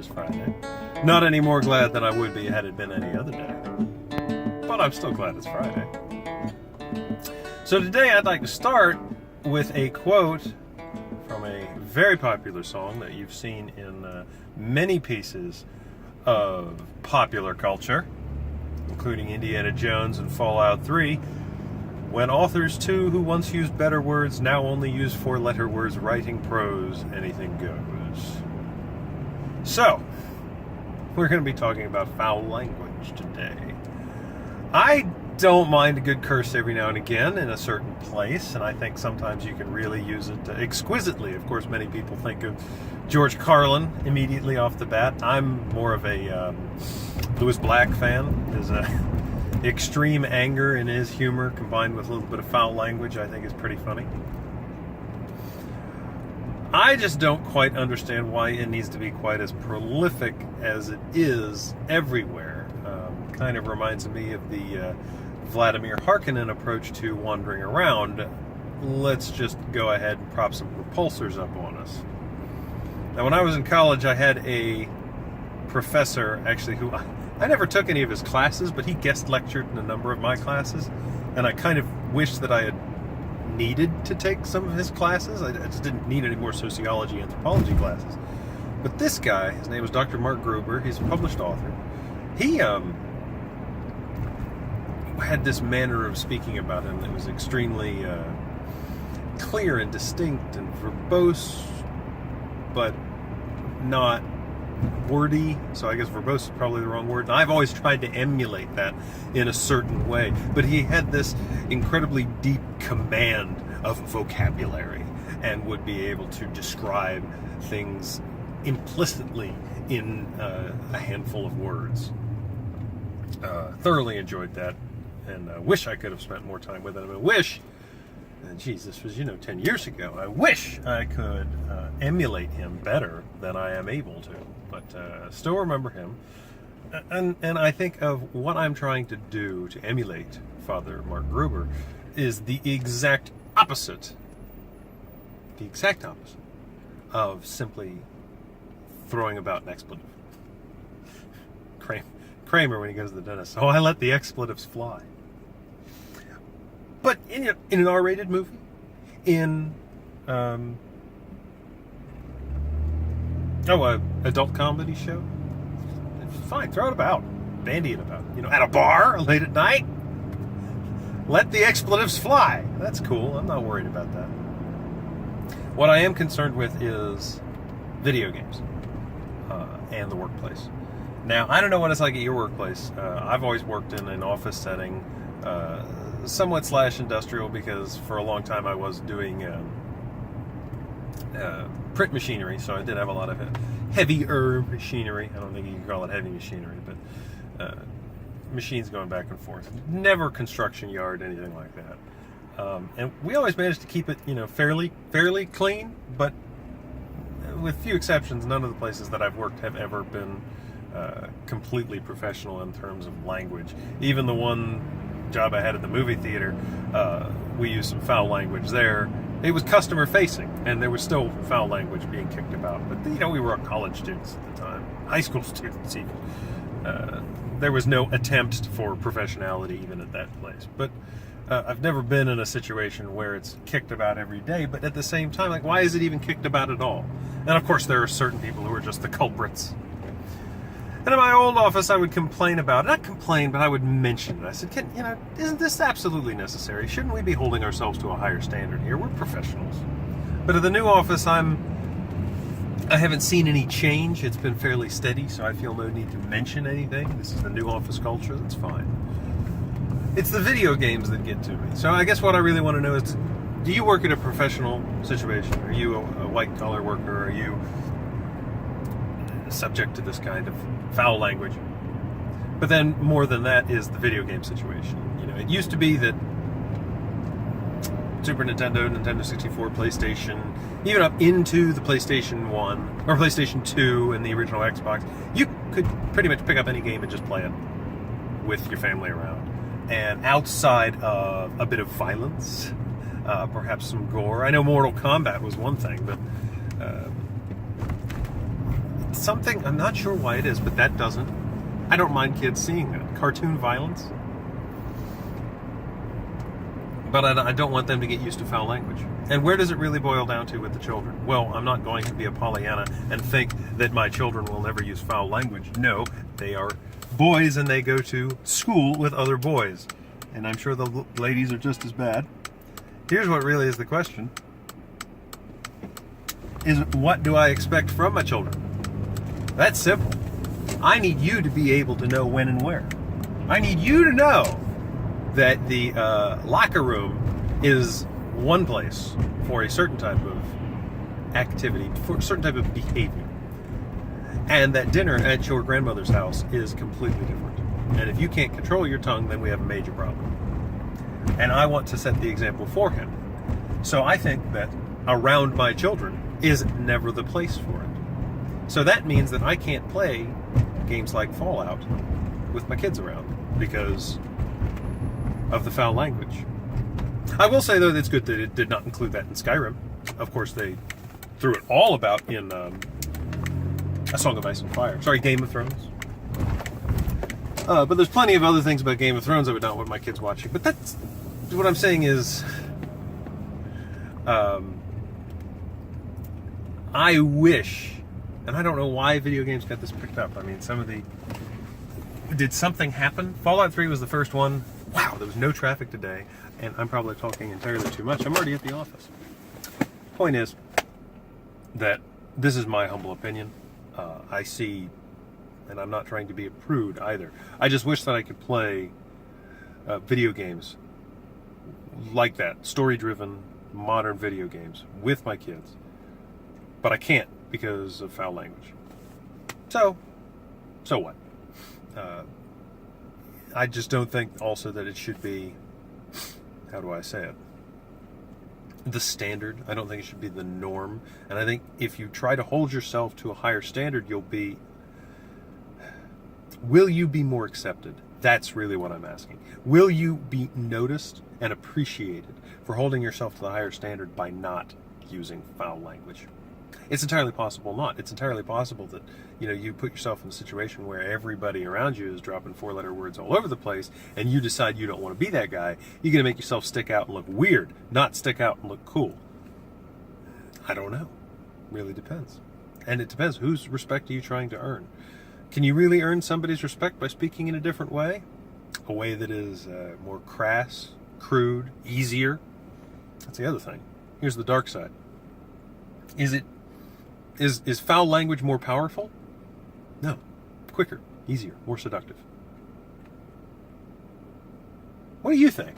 Friday. Not any more glad than I would be had it been any other day. But I'm still glad it's Friday. So today I'd like to start with a quote from a very popular song that you've seen in many pieces of popular culture, including Indiana Jones and Fallout 3, when authors too who once used better words now only use four-letter words writing prose, anything goes. So, we're going to be talking about foul language today. I don't mind a good curse every now and again in a certain place, and I think sometimes you can really use it exquisitely. Of course, many people think of George Carlin immediately off the bat. I'm more of a Louis Black fan. His extreme anger in his humor combined with a little bit of foul language I think is pretty funny. I just don't quite understand why it needs to be quite as prolific as it is everywhere. Kind of reminds me of the Vladimir Harkonnen approach to wandering around. Let's just go ahead and prop some repulsors up on us. Now, when I was in college, I had a professor, actually, who I never took any of his classes, but he guest lectured in a number of my classes, and I kind of wish that I had needed to take some of his classes. I just didn't need any more sociology, anthropology classes. But this guy, his name was Dr. Mark Gruber, he's a published author. He had this manner of speaking about him that was extremely clear and distinct and verbose, but not wordy. So I guess verbose is probably the wrong word. And I've always tried to emulate that in a certain way. But he had this incredibly deep command of vocabulary and would be able to describe things implicitly in a handful of words. Thoroughly enjoyed that, and I wish I could have spent more time with him. I wish, geez, this was 10 years ago. I wish I could emulate him better than I am able to, but still remember him. And I think of what I'm trying to do to emulate Father Mark Gruber is the exact opposite of simply throwing about an expletive. Kramer when he goes to the dentist. Oh, I let the expletives fly. But in an R-rated movie, in adult comedy show, fine, throw it about, bandy it about. At a bar late at night, let the expletives fly. That's cool. I'm not worried about that. What I am concerned with is video games and the workplace. Now, I don't know what it's like at your workplace. I've always worked in an office setting, somewhat / industrial, because for a long time I was doing print machinery, so I did have a lot of heavier machinery. I don't think you can call it heavy machinery, but machines going back and forth. Never construction yard, anything like that. And we always managed to keep it, fairly clean, but with few exceptions, none of the places that I've worked have ever been completely professional in terms of language. Even the one job I had at the movie theater, we used some foul language there. It was customer facing, and there was still foul language being kicked about. But we were college students at the time, high school students even. There was no attempt for professionality even at that place. But I've never been in a situation where it's kicked about every day. But at the same time, why is it even kicked about at all? And of course, there are certain people who are just the culprits. And in my old office, I would complain about it. Not complain, but I would mention it. I said, isn't this absolutely necessary? Shouldn't we be holding ourselves to a higher standard here? We're professionals. But at the new office, I haven't seen any change. It's been fairly steady, so I feel no need to mention anything. This is the new office culture. That's fine. It's the video games that get to me. So I guess what I really want to know is, do you work in a professional situation? Are you a white-collar worker? Are you subject to this kind of foul language? But then more than that is the video game situation. It used to be that Super Nintendo, Nintendo 64, PlayStation, even up into the PlayStation 1 or PlayStation 2 and the original Xbox, you could pretty much pick up any game and just play it with your family around. And outside of a bit of violence, perhaps some gore. I know Mortal Kombat was one thing, but something, I'm not sure why it is, but that doesn't. I don't mind kids seeing that. Cartoon violence. But I don't want them to get used to foul language. And where does it really boil down to with the children? Well, I'm not going to be a Pollyanna and think that my children will never use foul language. No, they are boys and they go to school with other boys. And I'm sure the ladies are just as bad. Here's what really is the question. Is what do I expect from my children? That's simple. I need you to be able to know when and where. I need you to know that the locker room is one place for a certain type of activity, for a certain type of behavior. And that dinner at your grandmother's house is completely different. And if you can't control your tongue, then we have a major problem. And I want to set the example for him. So I think that around my children is never the place for it. So that means that I can't play games like Fallout with my kids around because of the foul language. I will say, though, that it's good that it did not include that in Skyrim. Of course, they threw it all about in A Song of Ice and Fire. Sorry, Game of Thrones. But there's plenty of other things about Game of Thrones I would not want my kids watching. But that's what I'm saying is, I wish, and I don't know why video games got this picked up. I mean, did something happen? Fallout 3 was the first one. Wow, there was no traffic today, and I'm probably talking entirely too much. I'm already at the office. Point is that this is my humble opinion. I see, and I'm not trying to be a prude either. I just wish that I could play video games like that, story-driven, modern video games with my kids. But I can't because of foul language. So what? I just don't think also that it should be, how do I say it, the standard. I don't think it should be the norm. And I think if you try to hold yourself to a higher standard, will you be more accepted? That's really what I'm asking. Will you be noticed and appreciated for holding yourself to the higher standard by not using foul language? It's entirely possible not. It's entirely possible that, you put yourself in a situation where everybody around you is dropping 4-letter words all over the place, and you decide you don't want to be that guy. You're going to make yourself stick out and look weird, not stick out and look cool. I don't know. Really depends. And it depends. Whose respect are you trying to earn? Can you really earn somebody's respect by speaking in a different way? A way that is more crass, crude, easier? That's the other thing. Here's the dark side. Is foul language more powerful? No. Quicker, easier, more seductive. What do you think?